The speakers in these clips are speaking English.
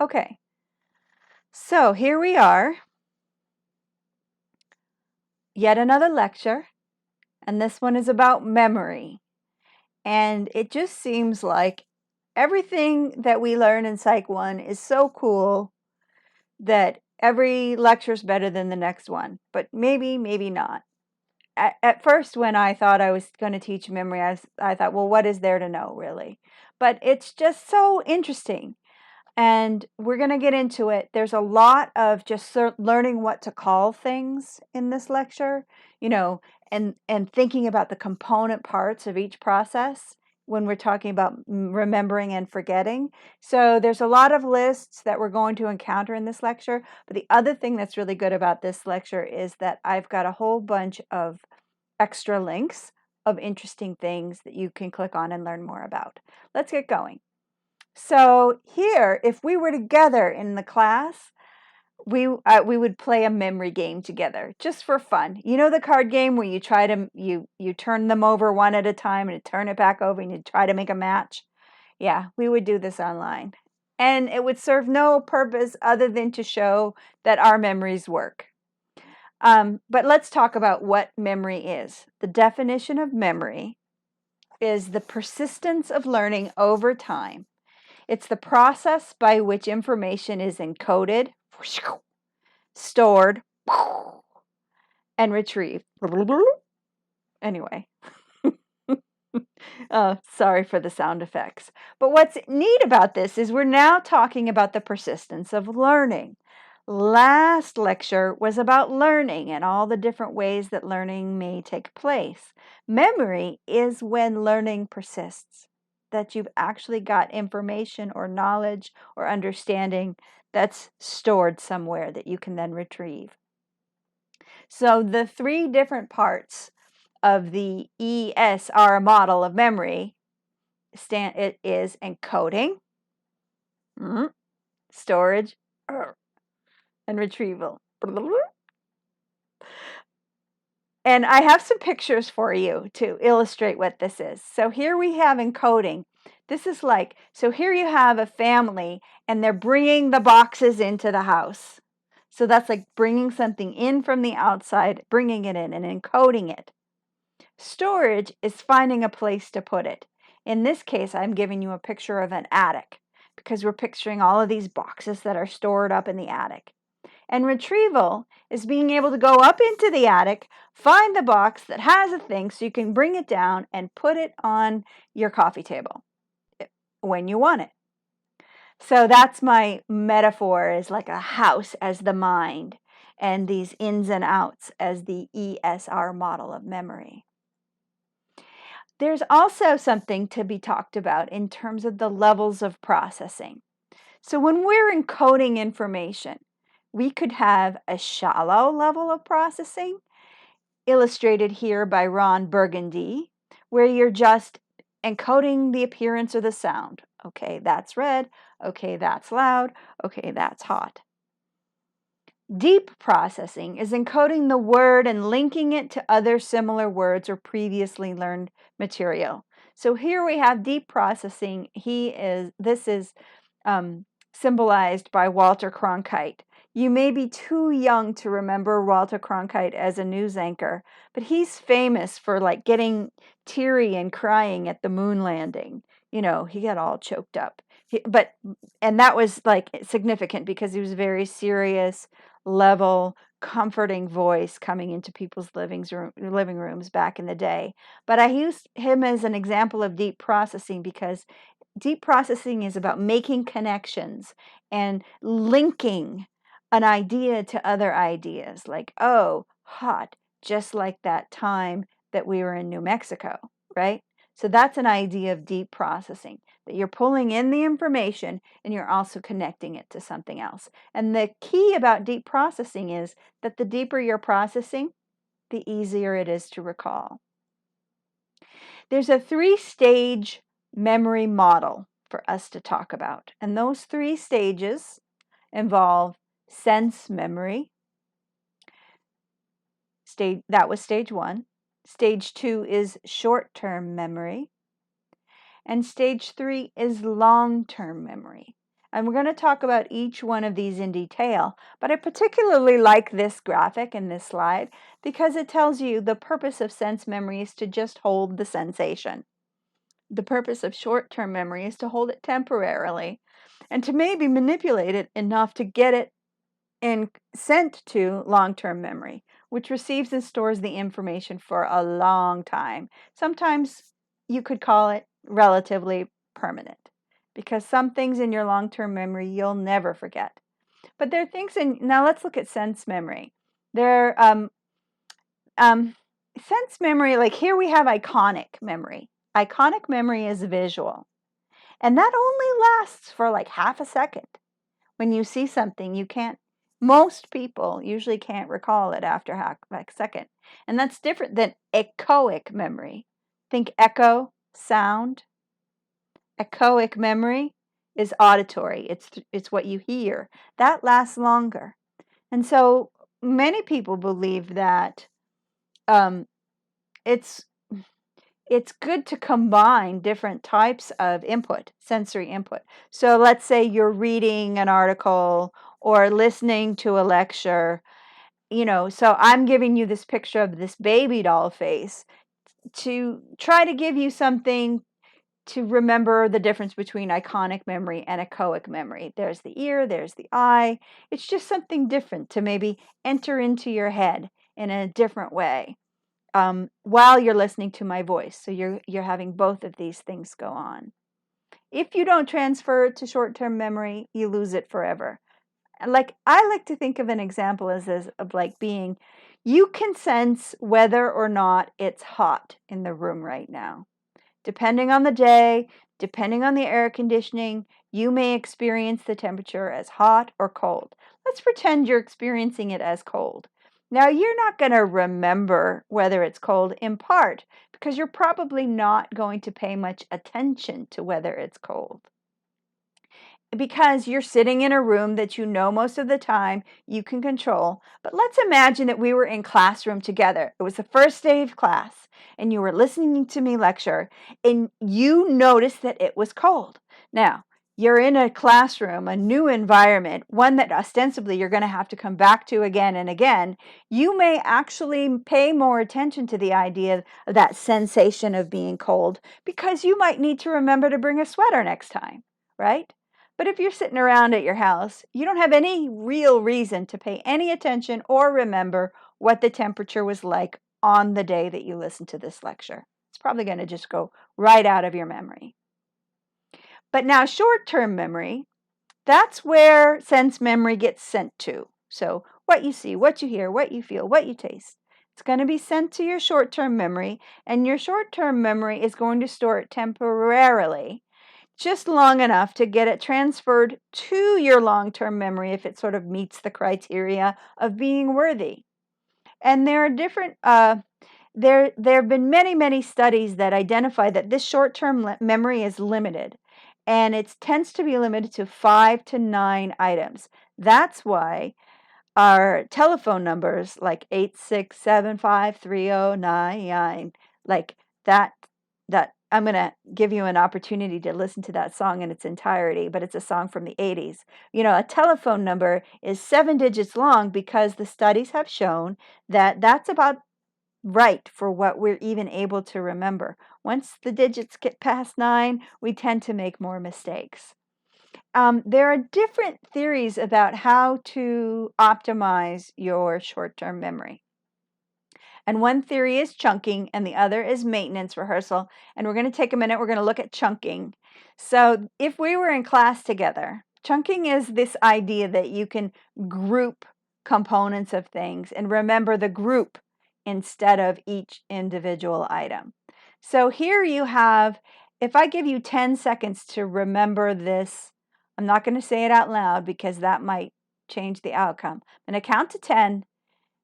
Okay, so here we are, yet another lecture, and this one is about memory. And it just seems like everything that we learn in Psych 1 is so cool that every lecture is better than the next one, but maybe not. At first, when I thought I was going to teach memory, I thought, well, what is there to know, really? But it's just so interesting. And we're going to get into it. There's a lot of just learning what to call things in this lecture, you know, and thinking about the component parts of each process when we're talking about remembering and forgetting. So there's a lot of lists that we're going to encounter in this lecture. But the other thing that's really good about this lecture is that I've got a whole bunch of extra links of interesting things that you can click on and learn more about. Let's get going. So here, if we were together in the class, we would play a memory game together just for fun. You know the card game where you try to you turn them over one at a time and you turn it back over and you try to make a match? Yeah, we would do this online. And it would serve no purpose other than to show that our memories work. But let's talk about what memory is. The definition of memory is the persistence of learning over time. It's the process by which information is encoded, stored, and retrieved. Anyway, oh, sorry for the sound effects. But what's neat about this is we're now talking about the persistence of learning. Last lecture was about learning and all the different ways that learning may take place. Memory is when learning persists, that you've actually got information or knowledge or understanding that's stored somewhere that you can then retrieve. So the three different parts of the ESR model of memory it is encoding, storage, and retrieval. And I have some pictures for you to illustrate what this is. So here we have encoding. This is like, so here you have a family and they're bringing the boxes into the house. So that's like bringing something in from the outside, bringing it in and encoding it. Storage is finding a place to put it. In this case, I'm giving you a picture of an attic because we're picturing all of these boxes that are stored up in the attic. And retrieval is being able to go up into the attic, find the box that has a thing so you can bring it down and put it on your coffee table when you want it. So that's my metaphor, is like a house as the mind and these ins and outs as the ESR model of memory. There's also something to be talked about in terms of the levels of processing. So when we're encoding information, we could have a shallow level of processing, illustrated here by Ron Burgundy, where you're just encoding the appearance of the sound. Okay, that's red. Okay, that's loud. Okay, that's hot. Deep processing is encoding the word and linking it to other similar words or previously learned material. So here we have deep processing. This is symbolized by Walter Cronkite. You may be too young to remember Walter Cronkite as a news anchor, but he's famous for like getting teary and crying at the moon landing. You know, he got all choked up. And that was like significant because he was very serious, level, comforting voice coming into people's living rooms back in the day. But I used him as an example of deep processing because deep processing is about making connections and linking an idea to other ideas, like, oh, hot, just like that time that we were in New Mexico, right? So that's an idea of deep processing, that you're pulling in the information and you're also connecting it to something else. And the key about deep processing is that the deeper you're processing, the easier it is to recall. There's a 3-stage memory model for us to talk about. And those 3 stages involve sense memory. That was stage 1. Stage 2 is short-term memory. And stage 3 is long-term memory. And we're going to talk about each one of these in detail, but I particularly like this graphic in this slide because it tells you the purpose of sense memory is to just hold the sensation. The purpose of short-term memory is to hold it temporarily and to maybe manipulate it enough to get it sent to long-term memory, which receives and stores the information for a long time. Sometimes you could call it relatively permanent because some things in your long-term memory you'll never forget. But there are things now let's look at sense memory. There, sense memory, like here we have iconic memory. Iconic memory is visual, and that only lasts for like half a second. When you see something, most people usually can't recall it after half a second. And that's different than echoic memory. Think echo, sound. Echoic memory is auditory. It's what you hear. That lasts longer. And so many people believe that it's good to combine different types of sensory input. So let's say you're reading an article or listening to a lecture, so I'm giving you this picture of this baby doll face to try to give you something to remember the difference between iconic memory and echoic memory. There's the ear, there's the eye. It's just something different to maybe enter into your head in a different way while you're listening to my voice. So you're having both of these things go on. If you don't transfer it to short-term memory, you lose it forever. Like I like to think of an example as of like being, you can sense whether or not it's hot in the room right now. Depending on the day, depending on the air conditioning, you may experience the temperature as hot or cold. Let's pretend you're experiencing it as cold. Now, you're not going to remember whether it's cold in part because you're probably not going to pay much attention to whether it's cold. Because you're sitting in a room that you know most of the time you can control. But let's imagine that we were in classroom together. It was the first day of class and you were listening to me lecture and you noticed that it was cold. Now, you're in a classroom, a new environment, one that ostensibly you're going to have to come back to again and again. You may actually pay more attention to the idea of that sensation of being cold because you might need to remember to bring a sweater next time, right? But if you're sitting around at your house, you don't have any real reason to pay any attention or remember what the temperature was like on the day that you listened to this lecture. It's probably going to just go right out of your memory. But now short-term memory, that's where sense memory gets sent to. So what you see, what you hear, what you feel, what you taste. It's going to be sent to your short-term memory, and your short-term memory is going to store it temporarily, just long enough to get it transferred to your long-term memory if it sort of meets the criteria of being worthy. And there are different, there have been many studies that identify that this short-term memory is limited, and it tends to be limited to 5 to 9 items. That's why our telephone numbers like 8675309, like that I'm going to give you an opportunity to listen to that song in its entirety, but it's a song from the 80s. A telephone number is 7 digits long because the studies have shown that that's about right for what we're even able to remember. Once the digits get past 9, we tend to make more mistakes. There are different theories about how to optimize your short-term memory. And one theory is chunking and the other is maintenance rehearsal. And we're going to take a minute, we're going to look at chunking. So if we were in class together, chunking is this idea that you can group components of things and remember the group instead of each individual item. So here you have, if I give you 10 seconds to remember this, I'm not going to say it out loud because that might change the outcome. I'm going to count to 10.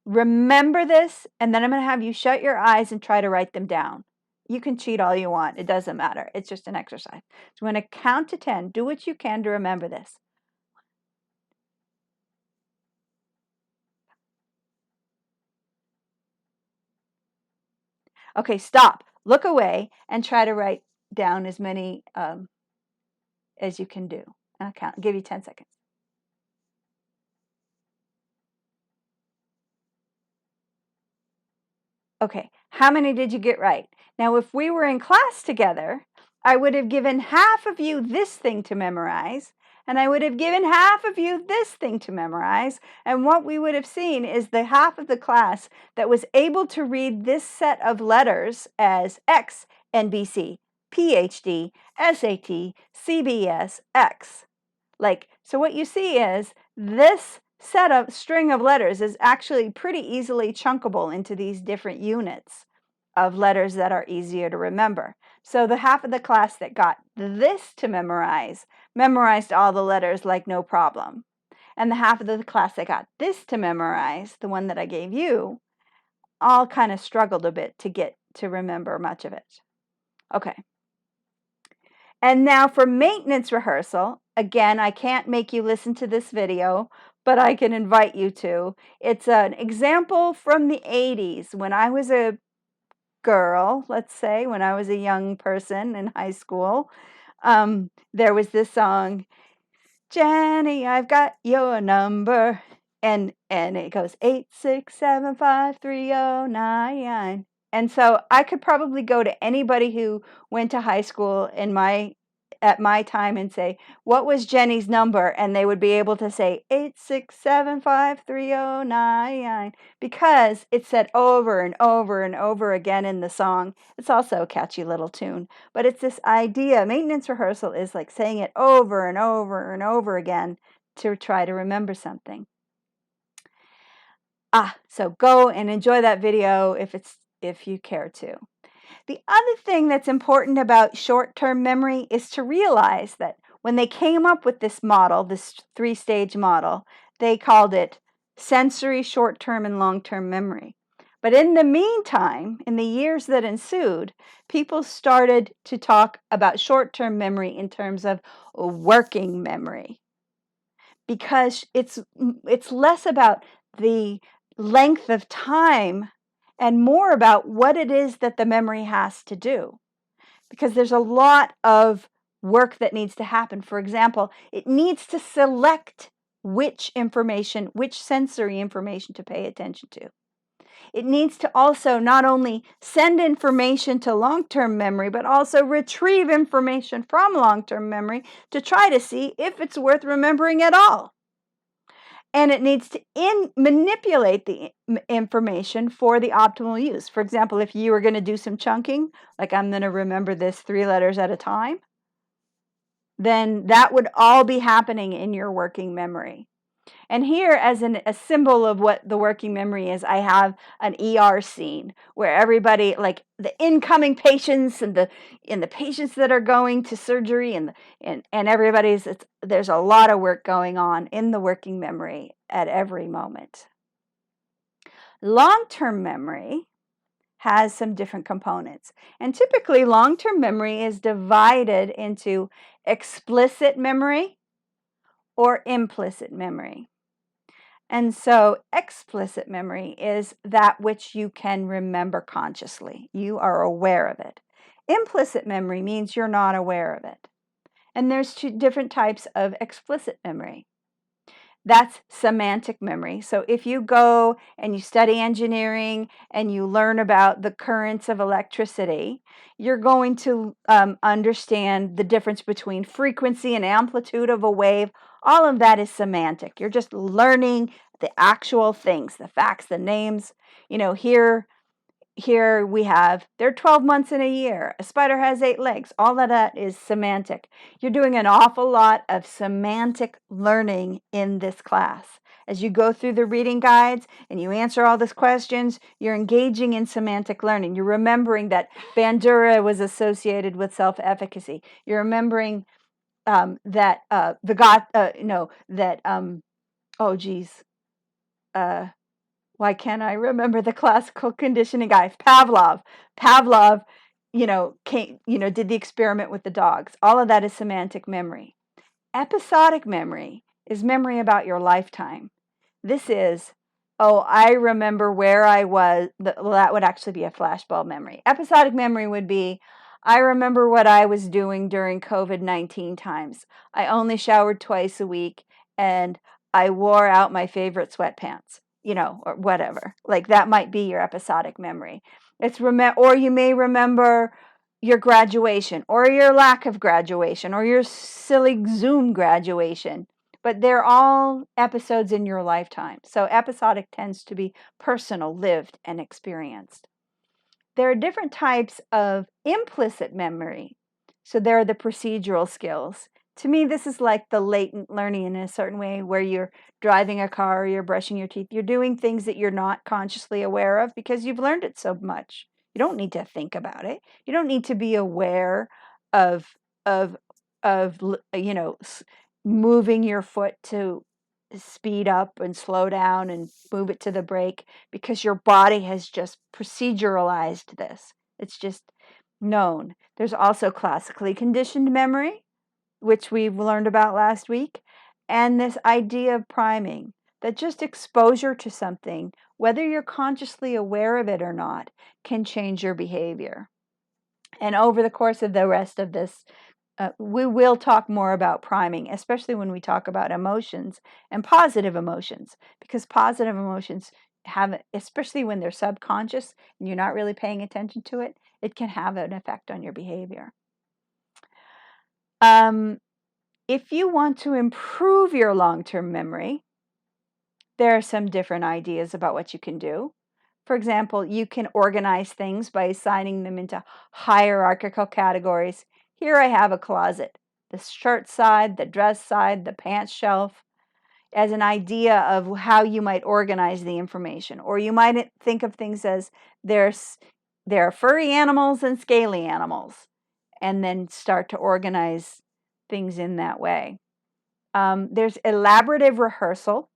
Remember this, and then I'm going to have you shut your eyes and try to write them down. You can cheat all you want. It doesn't matter. It's just an exercise. So I'm going to count to 10. Do what you can to remember this. Okay, stop. Look away and try to write down as many as you can do. I'll give you 10 seconds. Okay, how many did you get right? Now, if we were in class together, I would have given half of you this thing to memorize, and I would have given half of you this thing to memorize, and what we would have seen is the half of the class that was able to read this set of letters as X, NBC, PhD, SAT, CBS, X. So what you see is this string of letters is actually pretty easily chunkable into these different units of letters that are easier to remember. So the half of the class that got this to memorized all the letters like no problem. And the half of the class that got this to memorize, the one that I gave you, all kind of struggled a bit to get to remember much of it. Okay. And now for maintenance rehearsal, again, I can't make you listen to this video, but I can invite you to. It's an example from the 80s when I was a girl, let's say, when I was a young person in high school. There was this song, Jenny, I've got your number. And it goes 8675309. And so I could probably go to anybody who went to high school at my time and say, what was Jenny's number? And they would be able to say 8675309 because it's said over and over and over again in the song. It's also a catchy little tune, but it's this idea. Maintenance rehearsal is like saying it over and over and over again to try to remember something. So go and enjoy that video if you care to. The other thing that's important about short-term memory is to realize that when they came up with this model, this 3-stage model, they called it sensory, short-term, and long-term memory. But in the meantime, in the years that ensued, people started to talk about short-term memory in terms of working memory, because it's less about the length of time and more about what it is that the memory has to do. Because there's a lot of work that needs to happen. For example, it needs to select which sensory information to pay attention to. It needs to also not only send information to long-term memory, but also retrieve information from long-term memory to try to see if it's worth remembering at all. And it needs to manipulate the information for the optimal use. For example, if you were going to do some chunking, like I'm going to remember this 3 letters at a time, then that would all be happening in your working memory. And here, as a symbol of what the working memory is, I have an ER scene where everybody, like the incoming patients and the patients that are going to surgery and there's a lot of work going on in the working memory at every moment. Long-term memory has some different components. And typically, long-term memory is divided into explicit memory or implicit memory. And so explicit memory is that which you can remember consciously. You are aware of it. Implicit memory means you're not aware of it. And there's 2 different types of explicit memory. That's semantic memory. So if you go and you study engineering and you learn about the currents of electricity, you're going to understand the difference between frequency and amplitude of a wave. All of that is semantic. You're just learning the actual things, the facts, the names. Here we have, there are 12 months in a year. A spider has 8 legs. All of that is semantic. You're doing an awful lot of semantic learning in this class. As you go through the reading guides and you answer all these questions, you're engaging in semantic learning. You're remembering that Bandura was associated with self-efficacy. You're remembering that why can't I remember the classical conditioning guy? Pavlov, did the experiment with the dogs. All of that is semantic memory. Episodic memory is memory about your lifetime. This is, I remember where I was. That would actually be a flashbulb memory. Episodic memory would be, I remember what I was doing during COVID-19 times. I only showered twice a week and I wore out my favorite sweatpants, or whatever. Like that might be your episodic memory. Or you may remember your graduation or your lack of graduation or your silly Zoom graduation. But they're all episodes in your lifetime. So episodic tends to be personal, lived, and experienced. There are different types of implicit memory. So there are the procedural skills. To me, this is like the latent learning in a certain way where you're driving a car or you're brushing your teeth. You're doing things that you're not consciously aware of because you've learned it so much. You don't need to think about it. You don't need to be aware of of of moving your foot to speed up and slow down and move it to the brake because your body has just proceduralized this. It's just known. There's also classically conditioned memory, which we've learned about last week, and this idea of priming, that just exposure to something, whether you're consciously aware of it or not, can change your behavior. And over the course of the rest of this, we will talk more about priming, especially when we talk about emotions and positive emotions, because positive emotions have, especially when they're subconscious and you're not really paying attention to it, it can have an effect on your behavior. If you want to improve your long-term memory, there are some different ideas about what you can do. For example, you can organize things by assigning them into hierarchical categories. Here I have a closet, the shirt side, the dress side, the pants shelf, as an idea of how you might organize the information. Or you might think of things as there are furry animals and scaly animals, and then start to organize things in that way. There's elaborative rehearsal.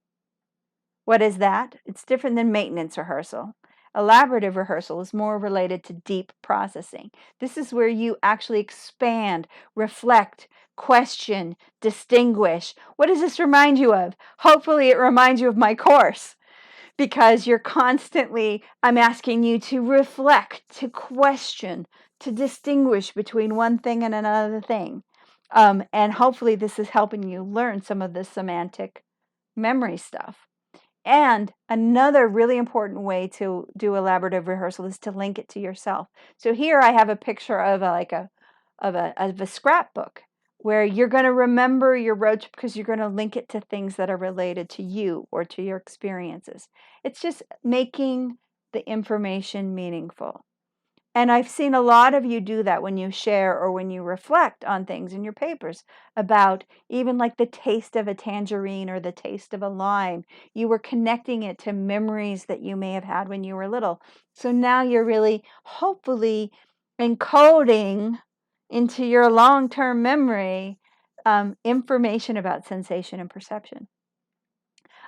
What is that? It's different than maintenance rehearsal. Elaborative rehearsal is more related to deep processing. This is where you actually expand, reflect, question, distinguish. What does this remind you of? Hopefully it reminds you of my course, because I'm asking you to reflect, to question, to distinguish between one thing and another thing. And hopefully this is helping you learn some of the semantic memory stuff. And another really important way to do elaborative rehearsal is to link it to yourself. So here I have a picture of a scrapbook where you're going to remember your road trip because you're going to link it to things that are related to you or to your experiences. It's just making the information meaningful. And I've seen a lot of you do that when you share or when you reflect on things in your papers about even like the taste of a tangerine or the taste of a lime. You were connecting it to memories that you may have had when you were little. So now you're really hopefully encoding into your long-term memory information about sensation and perception.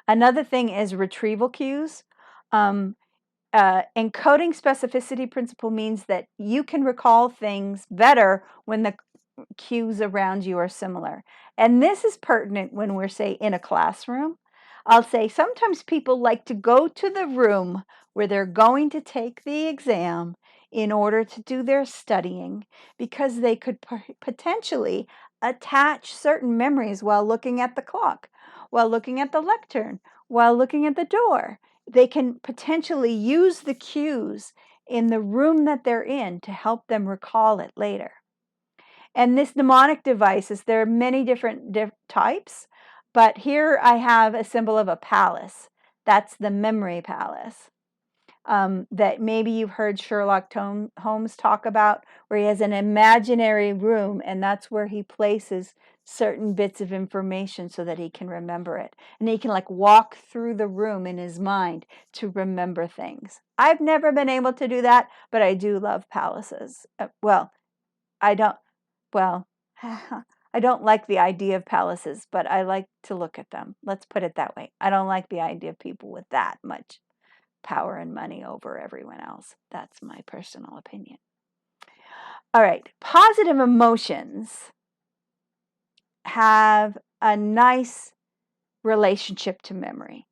Another thing is retrieval cues. Encoding specificity principle means that you can recall things better when the cues around you are similar. And this is pertinent when we're, say, in a classroom. I'll say sometimes people like to go to the room where they're going to take the exam in order to do their studying because they could potentially attach certain memories while looking at the clock, while looking at the lectern, while looking at the door. They can potentially use the cues in the room that they're in to help them recall it later. And this mnemonic devices, there are many different types, but here I have a symbol of a palace. That's the memory palace. That maybe you've heard Sherlock Holmes talk about, where he has an imaginary room and that's where he places certain bits of information so that he can remember it. And he can like walk through the room in his mind to remember things. I've never been able to do that, but I do love palaces. I don't like the idea of palaces, but I like to look at them. Let's put it that way. I don't like the idea of people with that much power and money over everyone else. That's my personal opinion. All right, positive emotions have a nice relationship to memory.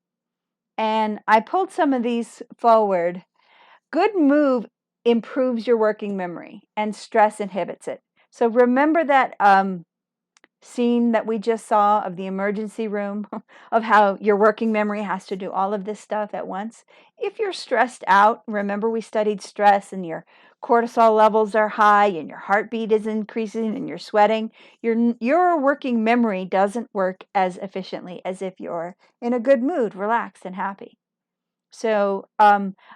And I pulled some of these forward. Good mood improves your working memory, and stress inhibits it. So remember that scene that we just saw of the emergency room, of how your working memory has to do all of this stuff at once. If you're stressed out, remember we studied stress, and your cortisol levels are high and your heartbeat is increasing and you're sweating, your working memory doesn't work as efficiently as if you're in a good mood, relaxed and happy. So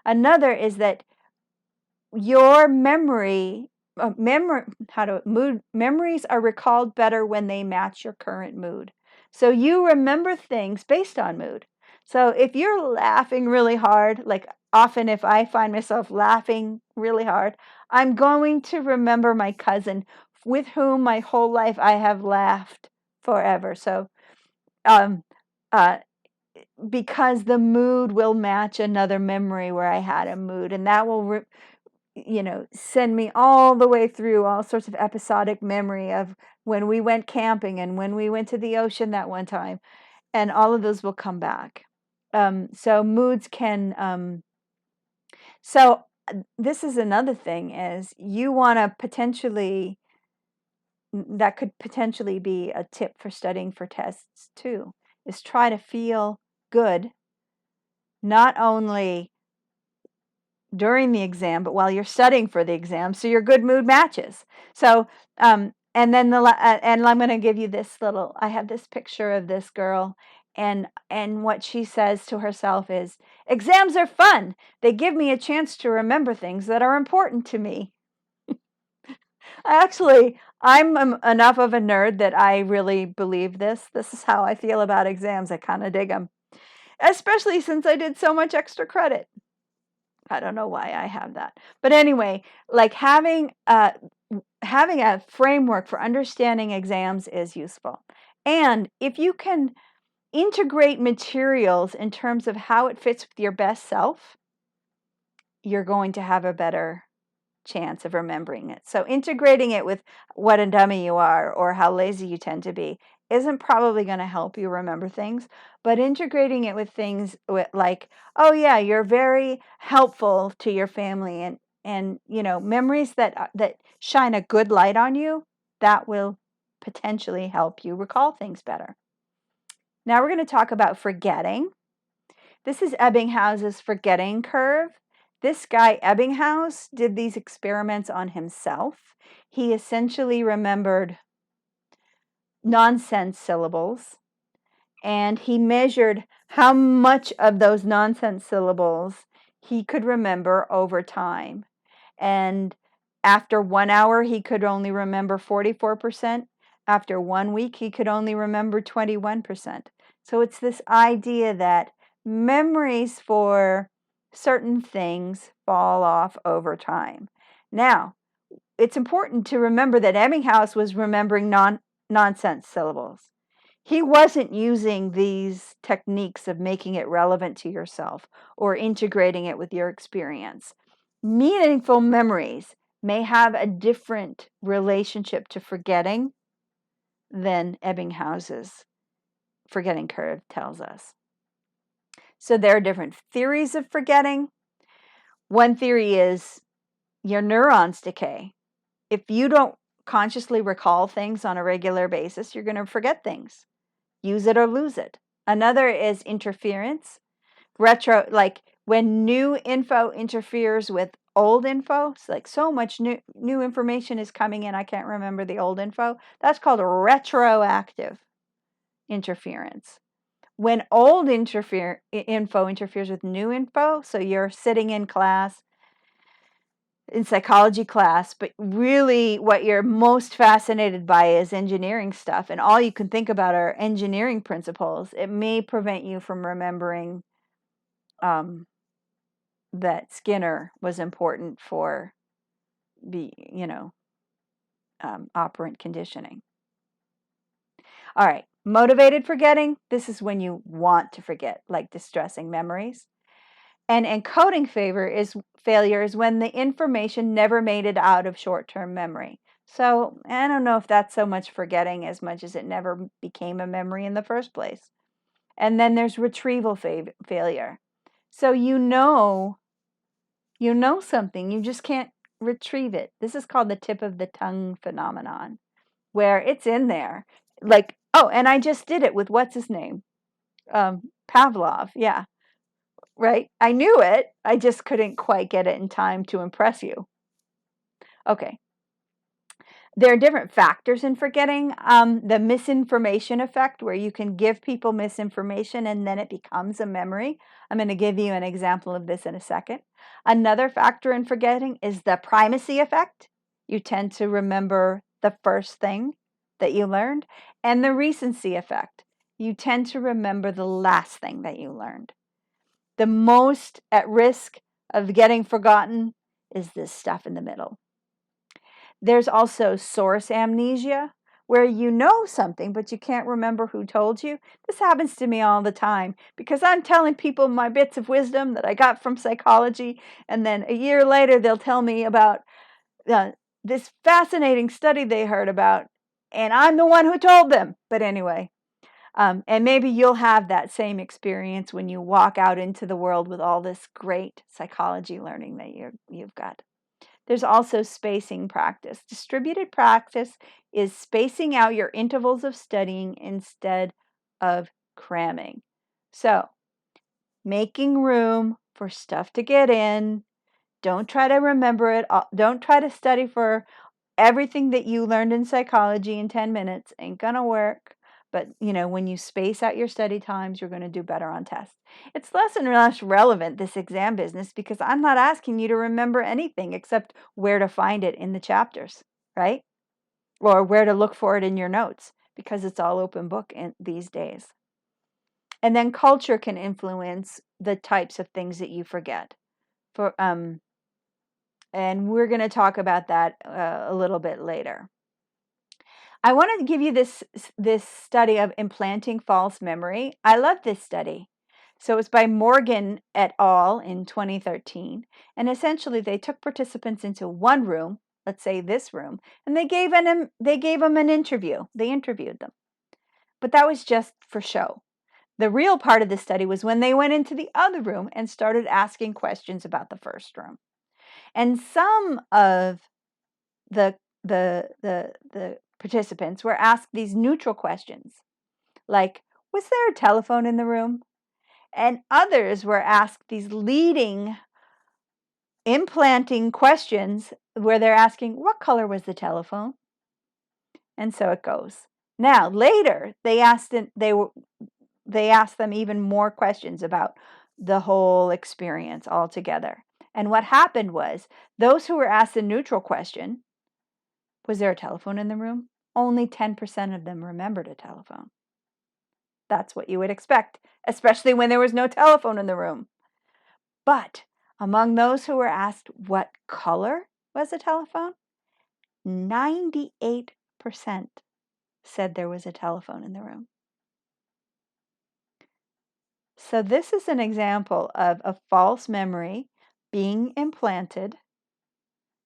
another is that your memories are recalled better when they match your current mood. So you remember things based on mood. So if you're laughing really hard, like often if I find myself laughing really hard, I'm going to remember my cousin with whom my whole life I have laughed forever. So um, uh, because the mood will match another memory where I had a mood, and that will send me all the way through all sorts of episodic memory of when we went camping and when we went to the ocean that one time, and all of those will come back. So moods can so this is another thing, is you want to potentially, that could potentially be a tip for studying for tests too, is try to feel good, not only during the exam, but while you're studying for the exam, so your good mood matches. So, and then and I'm going to give you this little. I have this picture of this girl, and what she says to herself is, "Exams are fun. They give me a chance to remember things that are important to me." I'm enough of a nerd that I really believe this. This is how I feel about exams. I kind of dig them, especially since I did so much extra credit. I don't know why I have that. But anyway, like having a framework for understanding exams is useful. And if you can integrate materials in terms of how it fits with your best self, you're going to have a better chance of remembering it. So integrating it with what a dummy you are or how lazy you tend to be isn't probably going to help you remember things, but integrating it with things like, oh yeah, you're very helpful to your family, and memories that shine a good light on you, that will potentially help you recall things better. Now we're going to talk about forgetting. This is Ebbinghaus's forgetting curve. This guy, Ebbinghaus, did these experiments on himself. He essentially remembered nonsense syllables, and he measured how much of those nonsense syllables he could remember over time. And after 1 hour, he could only remember 44%. After 1 week, he could only remember 21%. So it's this idea that memories for certain things fall off over time. Now, it's important to remember that Ebbinghaus was remembering nonsense syllables. He wasn't using these techniques of making it relevant to yourself or integrating it with your experience. Meaningful memories may have a different relationship to forgetting than Ebbinghaus's forgetting curve tells us. So there are different theories of forgetting. One theory is your neurons decay. If you don't consciously recall things on a regular basis, you're going to forget things. Use it or lose it. Another is interference. Like when new info interferes with old info, it's like so much new information is coming in, I can't remember the old info. That's called retroactive interference. When old info interferes with new info, so you're sitting in class, in psychology class, but really what you're most fascinated by is engineering stuff, and all you can think about are engineering principles, it may prevent you from remembering that Skinner was important for the, operant conditioning. All right, motivated forgetting. This is when you want to forget, like distressing memories. And encoding failure is when the information never made it out of short-term memory. So I don't know if that's so much forgetting as much as it never became a memory in the first place. And then there's retrieval failure. So You know something, you just can't retrieve it. This is called the tip of the tongue phenomenon, where it's in there. Like, oh, and I just did it with what's his name? Pavlov. Yeah, right. I knew it. I just couldn't quite get it in time to impress you. Okay. There are different factors in forgetting. The misinformation effect, where you can give people misinformation and then it becomes a memory. I'm going to give you an example of this in a second. Another factor in forgetting is the primacy effect. You tend to remember the first thing that you learned. And the recency effect. You tend to remember the last thing that you learned. The most at risk of getting forgotten is this stuff in the middle. There's also source amnesia, where you know something, but you can't remember who told you. This happens to me all the time because I'm telling people my bits of wisdom that I got from psychology, and then a year later they'll tell me about this fascinating study they heard about, and I'm the one who told them. But anyway, and maybe you'll have that same experience when you walk out into the world with all this great psychology learning that you've got. There's also spacing practice. Distributed practice is spacing out your intervals of studying instead of cramming. So, making room for stuff to get in. Don't try to remember it. Don't try to study for everything that you learned in psychology in 10 minutes. Ain't gonna work. But, when you space out your study times, you're going to do better on tests. It's less and less relevant, this exam business, because I'm not asking you to remember anything except where to find it in the chapters, right? Or where to look for it in your notes, because it's all open book these days. And then culture can influence the types of things that you forget. And we're going to talk about that a little bit later. I want to give you this study of implanting false memory. I love this study. So it was by Morgan et al. In 2013. And essentially they took participants into one room, let's say this room, and they gave them an interview. They interviewed them. But that was just for show. The real part of the study was when they went into the other room and started asking questions about the first room. And some of the participants were asked these neutral questions, like, was there a telephone in the room? And others were asked these leading, implanting questions where they're asking, what color was the telephone? And so it goes. Now, later, they asked them even more questions about the whole experience altogether. And what happened was, those who were asked the neutral question, was there a telephone in the room? Only 10% of them remembered a telephone. That's what you would expect, especially when there was no telephone in the room. But among those who were asked what color was a telephone, 98% said there was a telephone in the room. So this is an example of a false memory being implanted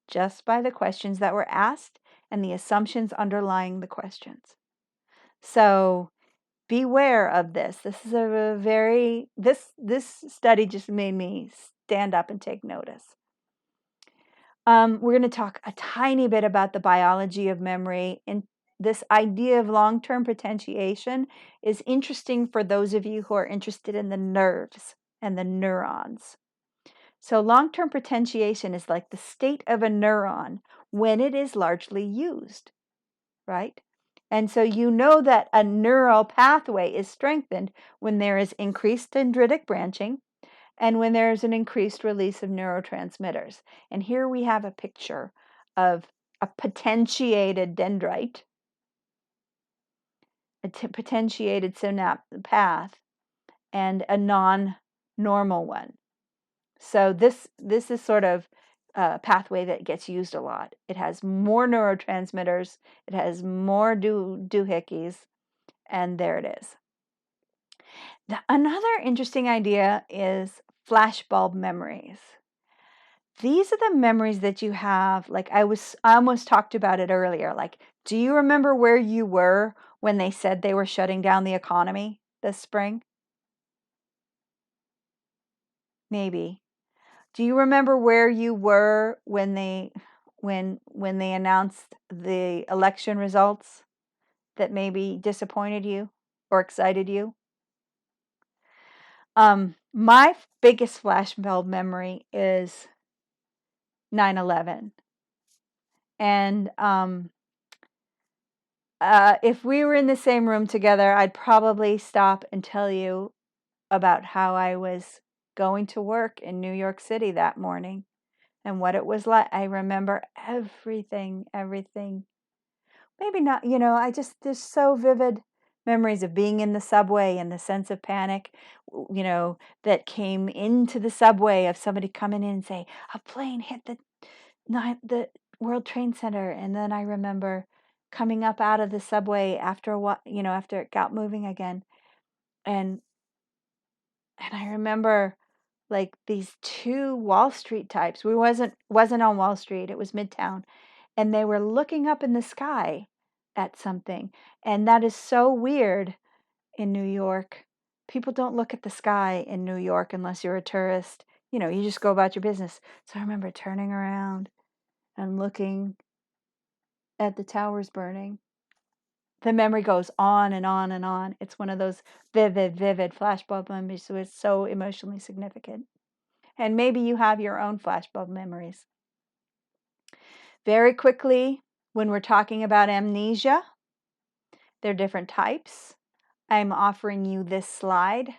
just by the questions that were asked and the assumptions underlying the questions. So beware of this. This is this study just made me stand up and take notice. We're going to talk a tiny bit about the biology of memory. And this idea of long-term potentiation is interesting for those of you who are interested in the nerves and the neurons. So long-term potentiation is like the state of a neuron when it is largely used, right? And so you know that a neural pathway is strengthened when there is increased dendritic branching and when there's an increased release of neurotransmitters. And here we have a picture of a potentiated dendrite, a potentiated synapse path, and a non-normal one. So this is sort of a pathway that gets used a lot. It has more neurotransmitters, it has more doohickeys, and there it is. Another interesting idea is flashbulb memories. These are the memories that you have, like I almost talked about it earlier. Like, do you remember where you were when they said they were shutting down the economy this spring? Maybe. Do you remember where you were when they announced the election results that maybe disappointed you or excited you? My biggest flashbulb memory is 9/11. And if we were in the same room together, I'd probably stop and tell you about how I was going to work in New York City that morning and what it was like. I remember everything, everything. Maybe not, there's so vivid memories of being in the subway and the sense of panic, that came into the subway of somebody coming in and say, a plane hit the World Trade Center. And then I remember coming up out of the subway after a while, after it got moving again. And I remember like these two Wall Street types. We wasn't on Wall Street, it was Midtown. And they were looking up in the sky at something. And that is so weird in New York. People don't look at the sky in New York unless you're a tourist. You just go about your business. So I remember turning around and looking at the towers burning. The memory goes on and on and on. It's one of those vivid, vivid flashbulb memories. So it's so emotionally significant. And maybe you have your own flashbulb memories. Very quickly, when we're talking about amnesia, there are different types. I'm offering you this slide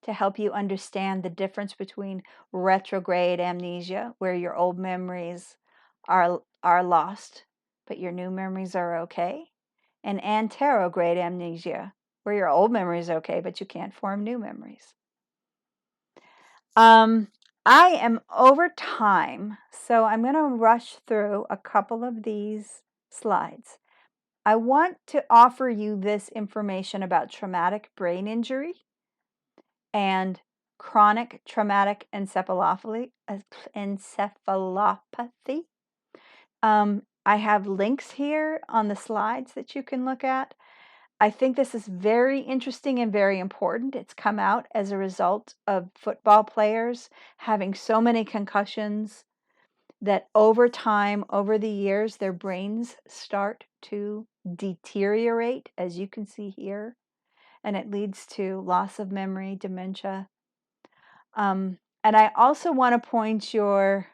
to help you understand the difference between retrograde amnesia, where your old memories are lost, but your new memories are okay, and anterograde amnesia, where your old memories are okay, but you can't form new memories. I am over time, so I'm going to rush through a couple of these slides. I want to offer you this information about traumatic brain injury and chronic traumatic encephalopathy. I have links here on the slides that you can look at. I think this is very interesting and very important. It's come out as a result of football players having so many concussions that over time, over the years, their brains start to deteriorate, as you can see here, and it leads to loss of memory, dementia. And I also want to point your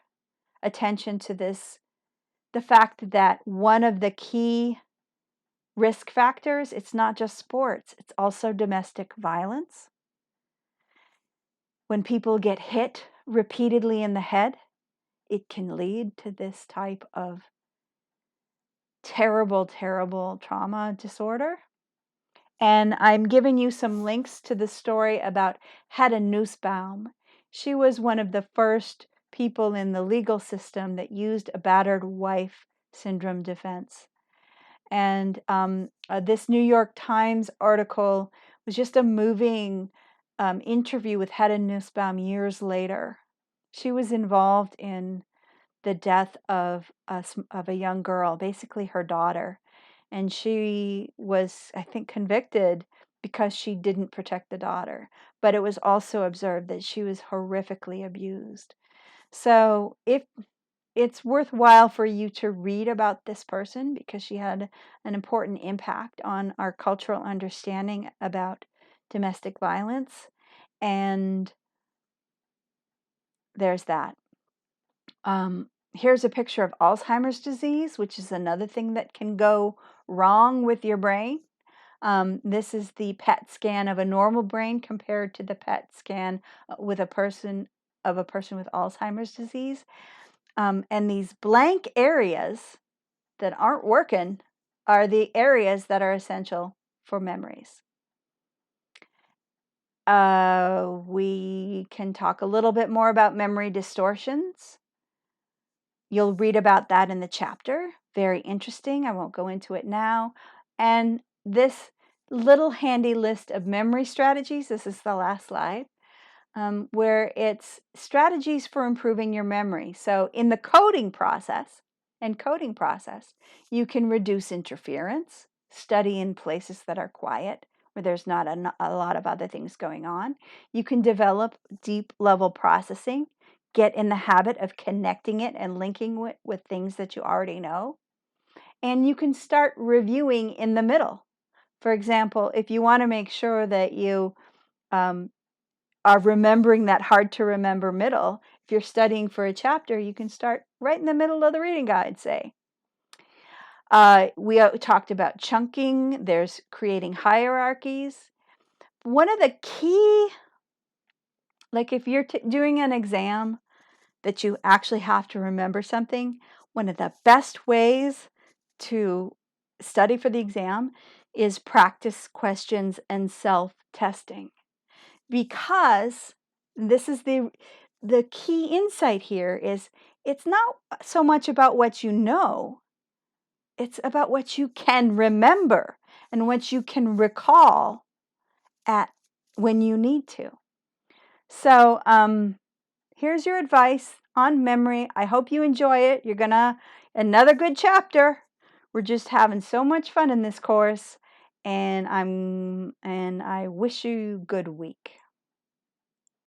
attention to the fact that one of the key risk factors, it's not just sports, it's also domestic violence. When people get hit repeatedly in the head, it can lead to this type of terrible, terrible trauma disorder. And I'm giving you some links to the story about Hedda Nussbaum. She was one of the first people in the legal system that used a battered wife syndrome defense. And this New York Times article was just a moving interview with Hedda Nussbaum years later. She was involved in the death of a young girl, basically her daughter. And she was, I think, convicted because she didn't protect the daughter. But it was also observed that she was horrifically abused. So if it's worthwhile for you to read about this person because she had an important impact on our cultural understanding about domestic violence. And there's that. Here's a picture of Alzheimer's disease, which is another thing that can go wrong with your brain. This is the PET scan of a normal brain compared to the PET scan with a person with Alzheimer's disease. And these blank areas that aren't working are the areas that are essential for memories. We can talk a little bit more about memory distortions. You'll read about that in the chapter. Very interesting. I won't go into it now. And this little handy list of memory strategies, this is the last slide, where it's strategies for improving your memory. So in the coding process, you can reduce interference, study in places that are quiet, where there's not a lot of other things going on. You can develop deep level processing, get in the habit of connecting it and linking it with things that you already know. And you can start reviewing in the middle. For example, if you want to make sure that you are remembering that hard to remember middle, if you're studying for a chapter, you can start right in the middle of the reading guide, say. We talked about chunking. There's creating hierarchies. One of the key, like if you're doing an exam that you actually have to remember something, one of the best ways to study for the exam is practice questions and self-testing. Because this is the key insight here is it's not so much about what you know, it's about what you can remember and what you can recall at when you need to. So here's your advice on memory. I hope you enjoy it. You're gonna another good chapter. We're just having so much fun in this course, and I wish you a good week.